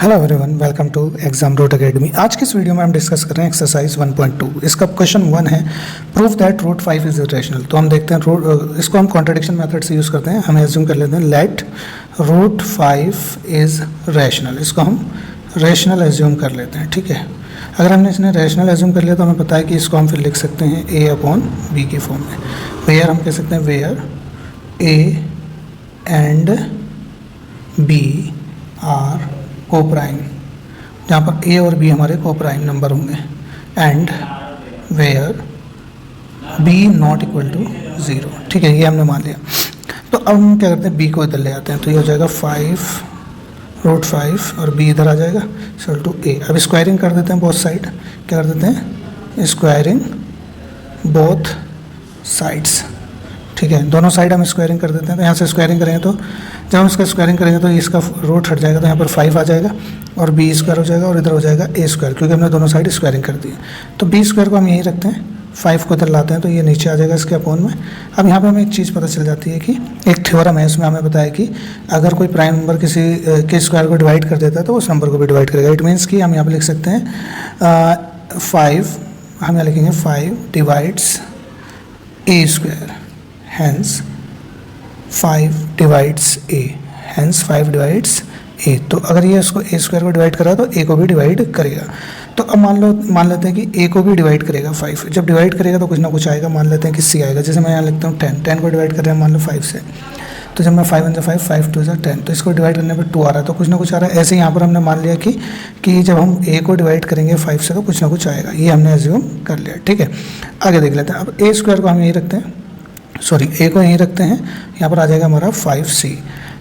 Hello everyone, welcome to Exam Route Academy. आज की इस वीडियो में हम डिस्कस कर रहे हैं एक्सरसाइज 1.2। इसका क्वेश्चन 1 है, prove that root 5 is irrational. तो हम देखते हैं इसको हम कॉन्ट्रडिक्शन मेथड से यूज़ करते हैं। हम एज्यूम कर लेते हैं लेट रूट 5 इज रैशनल। इसको हम रैशनल एज्यूम कर लेते हैं। ठीक है, अगर हमने इसने रैशनल एज्यूम कर लिया तो हमें पता है कि इसको हम फिर लिख सकते हैं a अपॉन बी की फॉर्म में। वेयर हम कह सकते हैं where a and b are coprime, जहाँ पर a और b हमारे को प्राइम नंबर होंगे, and where b not equal to 0। ठीक है, ये हमने मान लिया। तो अब हम क्या करते हैं, b को इधर ले आते हैं। तो ये हो जाएगा 5 रूट 5 और b इधर आ जाएगा इक्वल टू a। अब स्क्वायरिंग कर देते हैं बोथ साइड। क्या कर देते हैं, स्क्वायरिंग बोथ साइड्स। ठीक है, दोनों साइड हम स्क्वायरिंग कर देते हैं। तो यहाँ से स्क्वायरिंग करेंगे तो जब हम इसका स्क्वायरिंग करेंगे तो इसका रूट हट जाएगा, तो यहाँ पर 5 आ जाएगा और b स्क्वायर हो जाएगा और इधर हो जाएगा a स्क्वायर, क्योंकि हमने दोनों साइड स्क्वायरिंग कर दी है। तो b स्क्वायर को हम यहीं रखते हैं, 5 को इधर लाते हैं तो ये नीचे आ जाएगा इसके अपोन में। अब यहाँ पर हमें एक चीज़ पता चल जाती है कि एक थ्योरम है, इसमें हमें बताया कि अगर कोई प्राइम नंबर किसी के स्क्वायर को डिवाइड कर देता है तो उस नंबर को भी डिवाइड करेगा। इट मीन्स कि हम यहाँ पर लिख सकते हैं 5, हम यहाँ लिखेंगे 5 divides a square, hence 5 divides a, hence 5 divides a। तो अगर ये इसको a स्क्वायर को डिवाइड करा तो a को भी डिवाइड करेगा। तो अब मान लेते हैं कि a को भी डिवाइड करेगा 5। जब डिवाइड करेगा तो कुछ ना कुछ आएगा, मान लेते हैं कि c आएगा। जैसे मैं यहाँ लिखता हूँ 10 को डिवाइड कर रहे हैं मान लो 5 से, तो जब मैं 5 × 5 5 2 10, तो इसको डिवाइड करने पर 2 आ रहा है, तो कुछ ना कुछ आ रहा है। ऐसे यहाँ पर हमने मान लिया कि जब हम a को डिवाइड करेंगे 5 से तो कुछ ना कुछ आएगा, ये हमने एज्यूम कर लिया। ठीक है, आगे देख लेते हैं। अब a स्क्वायर को हम यहीं रखते हैं, सॉरी a को यहीं रखते हैं, यहाँ पर आ जाएगा हमारा 5c।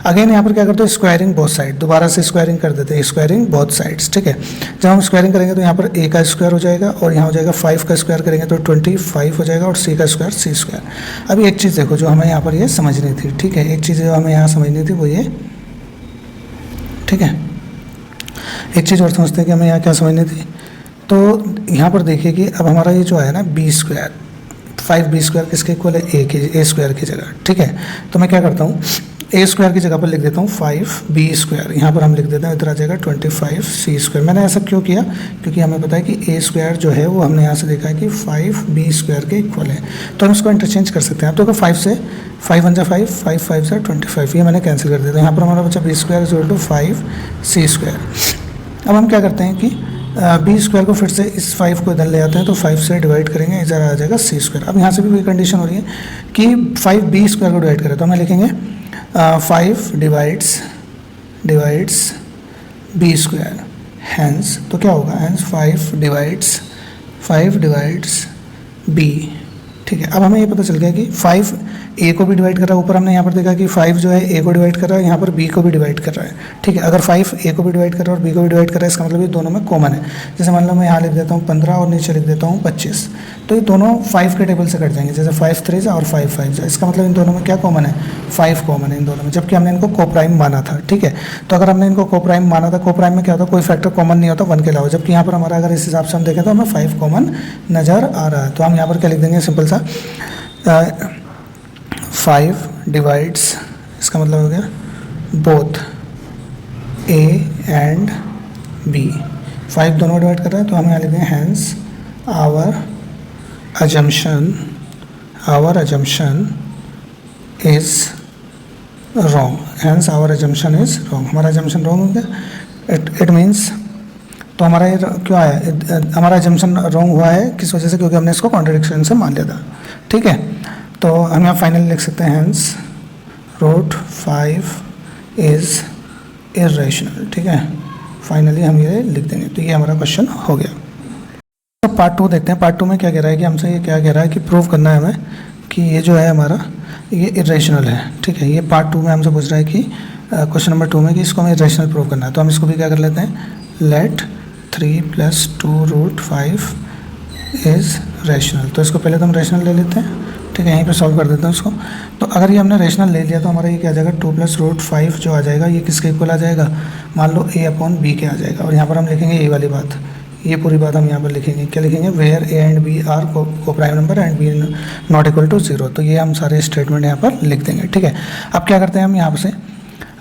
अगेन यहाँ पर क्या करते हैं, स्क्वायरिंग बोथ साइड, दोबारा से स्क्वायरिंग कर देते हैं, स्क्वायरिंग बोथ साइड्स। ठीक है, जब हम स्क्वायरिंग करेंगे तो यहाँ पर a का स्क्वायर हो जाएगा और यहाँ हो जाएगा 5 का स्क्वायर करेंगे तो 25 हो जाएगा और c का स्क्वायर c स्क्वायर। अब एक चीज़ देखो जो हमें यहाँ पर ये समझनी थी। ठीक है, एक चीज़ जो हमें यहाँ समझनी थी वो ये, ठीक है, एक चीज़ और समझते हैं कि हमें यहाँ क्या समझनी थी। तो यहाँ पर देखिए कि अब हमारा ये जो है ना b स्क्वायर, 5b स्क्वायर किसके इक्वल है, a स्क्वायर की जगह। ठीक है, तो मैं क्या करता हूँ, a स्क्वायर की जगह पर लिख देता हूँ 5b स्क्वायर, यहाँ पर हम लिख देते हैं, इधर आ जाएगा 25c स्क्वायर। मैंने ऐसा क्यों किया, क्योंकि हमें पता है कि a स्क्वायर जो है वो हमने यहाँ से देखा है कि 5b स्क्वायर के इक्वल है, तो हम इसको इंटरचेंज कर सकते हैं। अब तो 5 से 5 1 5, 5 5 से 25, ये मैंने कैंसिल कर दिया। तो यहाँ पर हमारा बचा b square equal to 5c square. अब हम क्या करते हैं कि b स्क्वायर को फिर से इस 5 को इधर ले आते हैं, तो 5 से डिवाइड करेंगे, इधर आ जाएगा c स्क्वायर। अब यहाँ से भी कोई कंडीशन हो रही है कि 5b स्क्वायर को डिवाइड करें, तो हमें लिखेंगे 5 डिवाइड्स b स्क्वायर, हैंस तो क्या होगा, हैंस 5 डिवाइड्स b। ठीक है, अब हमें ये पता चल गया कि 5 a को भी डिवाइड कर रहा है, ऊपर हमने यहाँ पर देखा कि 5 जो है a को डिवाइड कर रहा है, यहाँ पर b को भी डिवाइड कर रहा है। ठीक है, अगर 5 a को भी डिवाइड कर रहा है और b को भी डिवाइड कर रहा है, इसका मतलब ये दोनों में कॉमन है। जैसे मान लो मैं यहाँ लिख देता हूँ 15 और नीचे लिख देता हूँ 25, तो ये दोनों 5 के टेबल से कट जाएंगे, जैसे 5 3 और 5 5। इसका मतलब इन दोनों में क्या कॉमन है, 5 कॉमन है इन दोनों में, जबकि हमने इनको कोप्राइम माना था। ठीक है, तो अगर हमने इनको कोप्राइम माना था, कोप्राइम में क्या होता है, कोई फैक्टर कॉमन नहीं होता 1 के अलावा, जबकि यहाँ पर हमारा अगर इस हिसाब से हम देखें तो हमें 5 कॉमन नज़र आ रहा है। तो हम यहाँ पर क्या लिख देंगे, सिंपल सा 5 डिवाइड्स, इसका मतलब हो गया बोथ a एंड b, 5 दोनों डिवाइड कर रहे हैं, तो हम यहाँ लिखते हैं hence our assumption is wrong, hence our assumption is wrong. हमारा अजम्पशन रॉन्ग हो गया। इट मीन्स, तो हमारा ये क्यों आया, हमारा अजम्पशन रॉन्ग हुआ है किस वजह से, क्योंकि हमने इसको कॉन्ट्रडिक्शन से मान लिया था। ठीक है, तो हम यहाँ फाइनली लिख सकते हैं हैंस रूट 5 इज़ इर्रेशनल। ठीक है, फाइनली हम ये लिख देंगे। तो ये हमारा क्वेश्चन हो गया। तो पार्ट 2 देखते हैं। पार्ट 2 में क्या कह रहा है कि हमसे ये क्या कह रहा है कि प्रूव करना है हमें कि ये जो है हमारा ये इर्रेशनल है। ठीक है, ये पार्ट 2 में हमसे पूछ रहा है कि क्वेश्चन नंबर 2 में कि इसको हमें इर्रेशनल प्रूव करना है। तो हम इसको भी क्या कर लेते हैं, लेट 3 + 2 रूट 5 इज़ रैशनल। तो इसको पहले तो हम रैशनल ले लेते हैं। ठीक है, यहीं पे सॉल्व कर देते हैं उसको। तो अगर ये हमने रैशनल ले लिया तो हमारा ये क्या आ जाएगा, 2 + रूट 5 जो आ जाएगा ये किसके इक्वल आ जाएगा, मान लो a अपॉन b के आ जाएगा। और यहाँ पर हम लिखेंगे ये वाली बात, ये पूरी बात हम यहाँ पर लिखेंगे। क्या लिखेंगे, where a and b are coprime number and b not equal to 0। तो ये हम सारे स्टेटमेंट यहाँ पर लिख देंगे। ठीक है, अब क्या करते हैं हम यहाँ से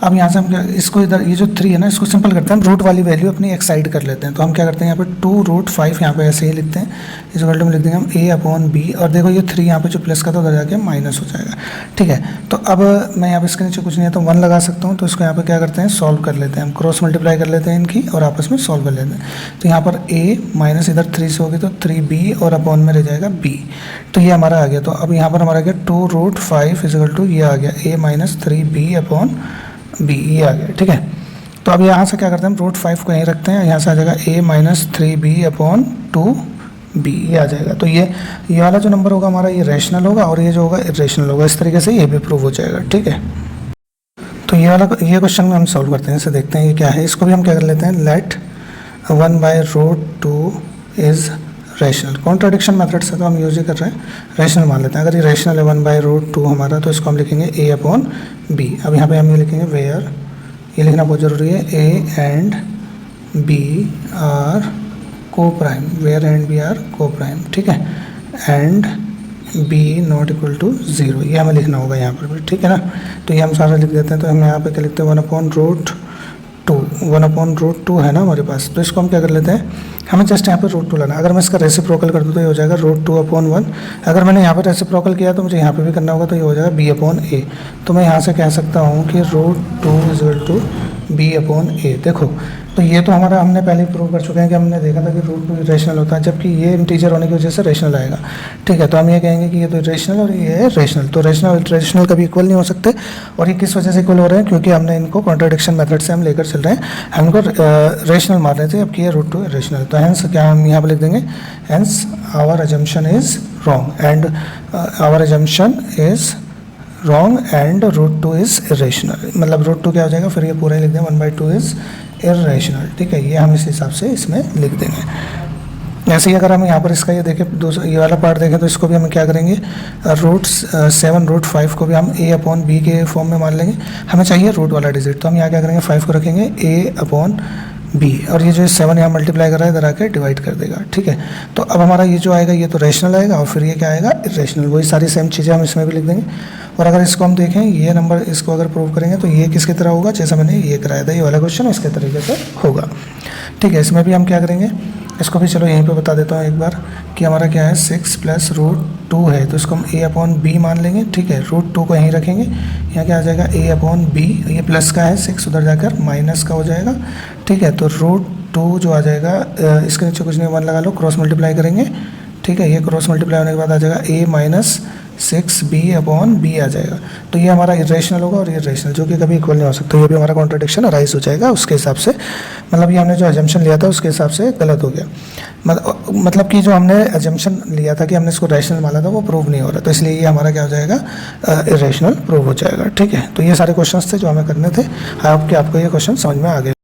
अब यहाँ से हम इसको इधर ये जो 3 है ना, इसको सिंपल करते हैं, हम रूट वाली वैल्यू अपनी एक साइड कर लेते हैं। तो हम क्या करते हैं, यहाँ पे 2√5 यहाँ पे ऐसे ही लिखते हैं, इस वैल्यू में लिख देंगे हम a/b, और देखो ये 3 यहाँ पे जो प्लस का था उधर जाके माइनस हो जाएगा, ठीक है। तो अब मैं यहाँ पे इसके नीचे कुछ नहीं है तो 1 लगा सकता हूँ। तो इसको यहाँ पे क्या करते हैं, सॉल्व कर लेते हैं, हम क्रॉस मल्टीप्लाई कर लेते हैं इनकी और आपस में सॉल्व कर लेते हैं। तो यहाँ पर a माइनस इधर 3 से होगी तो 3b और अपॉन में रह जाएगा b, तो ये हमारा आ गया। तो अब यहाँ पर हमारा गया 2√5 इक्वल टू ये आ गया a minus 3b upon b, ये आ गया, ठीक है। तो अब यहाँ से क्या करते हैं, हम √5 को यहीं रखते हैं, यहाँ से आ जाएगा a minus 3b upon 2b, ये आ जाएगा। तो ये वाला जो नंबर होगा हमारा ये रैशनल होगा और ये जो होगा इरेशनल होगा। इस तरीके से ये भी प्रूव हो जाएगा, ठीक है। तो ये क्वेश्चन में हम सॉल्व करते हैं, इसे देखते हैं ये क्या है। इसको भी हम क्या कर लेते हैं, let 1/√2 is rational. Contradiction method से तो हम यूज ही कर रहे हैं, रैशनल मान लेते हैं। अगर ये रैशनल है 1/√2 हमारा, तो इसको हम लिखेंगे a/b। अब यहाँ पे हम ये लिखेंगे वेयर, ये लिखना बहुत ज़रूरी है, a and b are coprime, where and b are coprime, ठीक है, and b not equal to 0, ये हमें लिखना होगा यहाँ पर भी, ठीक है ना। तो ये हम सारा लिख देते हैं। तो हम यहाँ पे क्या लिखते हैं, 1/√2 है ना हमारे पास। तो इसको हम क्या कर लेते हैं, हमें जस्ट यहाँ पे √2 लाना। अगर मैं इसका रेसिप्रोकल कर दूँ तो ये हो जाएगा √2/1। अगर मैंने यहाँ पे रेसिप्रोकल किया तो मुझे यहाँ पे भी करना होगा, तो ये हो जाएगा b/a। तो मैं यहाँ से कह सकता हूँ कि √2 इक्वल टू b/a। देखो, तो ये तो हमारा हमने पहले ही प्रूव कर चुके हैं कि हमने देखा था कि √2 इरेशनल होता है, जबकि ये इंटीजर होने की वजह से रेशनल आएगा, ठीक है। तो हम ये कहेंगे कि ये तो इरेशनल और ये है रेशनल। तो रेशनल कभी इक्वल नहीं हो सकते। और ये किस वजह से इक्वल हो रहे हैं, क्योंकि हमने इनको कॉन्ट्राडिक्शन मेथड से हम लेकर चल रहे हैं, हम इनको रेशनल मान रहे थे, जबकि ये √2 इरेशनल। तो हेंस क्या हम यहाँ पर लिख देंगे, hence our assumption is wrong and our assumption is wrong and √2 is irrational. मतलब √2 क्या हो जाएगा, फिर ये पूरा ही लिख दें 1/2 इज इरेशनल, ठीक है। ये हम इस हिसाब से इसमें लिख देंगे। ऐसे ही अगर हम यहाँ पर इसका ये देखें, दूसरा ये वाला पार्ट देखें, तो इसको भी हम क्या करेंगे, √7 को भी हम a/b के फॉर्म में मान लेंगे। हमें चाहिए रूट वाला डिजिट, तो हम यहाँ क्या करेंगे, 5 को रखेंगे a/b, और ये जो 7 यहाँ मल्टीप्लाई कर रहा है इधर आके डिवाइड कर देगा, ठीक है। तो अब हमारा ये जो आएगा ये तो रेशनल आएगा, और फिर ये क्या आएगा, इरेशनल। वही सारी सेम चीज़ें हम इसमें भी लिख देंगे। और अगर इसको हम देखें, ये नंबर इसको अगर प्रूव करेंगे तो ये किसकी तरह होगा, जैसा मैंने ये कराया था, ये वाला क्वेश्चन इसके तरीके से होगा, ठीक है। इसमें भी हम क्या करेंगे, इसको भी चलो यहीं पे बता देता हूँ एक बार कि हमारा क्या है, 6 + √2 है, तो इसको हम a/b मान लेंगे, ठीक है। √2 को यहीं रखेंगे, यहाँ क्या आ जाएगा a/b, ये प्लस का है, 6 उधर जाकर माइनस का हो जाएगा, ठीक है। तो √2 जो आ जाएगा, इसके नीचे कुछ नहीं, 1 लगा लो, क्रॉस मल्टीप्लाई करेंगे, ठीक है। ये क्रॉस मल्टीप्लाई होने के बाद आ जाएगा a माइनस 6b/b आ जाएगा। तो ये हमारा इरेशनल होगा और ये रेशनल, जो कि कभी इक्वल नहीं हो सकता। ये भी हमारा कॉन्ट्राडिक्शन अराइज हो जाएगा उसके हिसाब से, मतलब ये हमने जो अजम्पशन लिया था उसके हिसाब से गलत हो गया। मतलब कि जो हमने अजम्पशन लिया था कि हमने इसको रैशनल माना था वो प्रूव नहीं हो रहा, तो इसलिए ये हमारा क्या हो जाएगा, इरेशनल प्रूव हो जाएगा, ठीक है। तो ये सारे क्वेश्चंस थे जो हमें करने थे। आपको ये क्वेश्चन समझ में आ गए।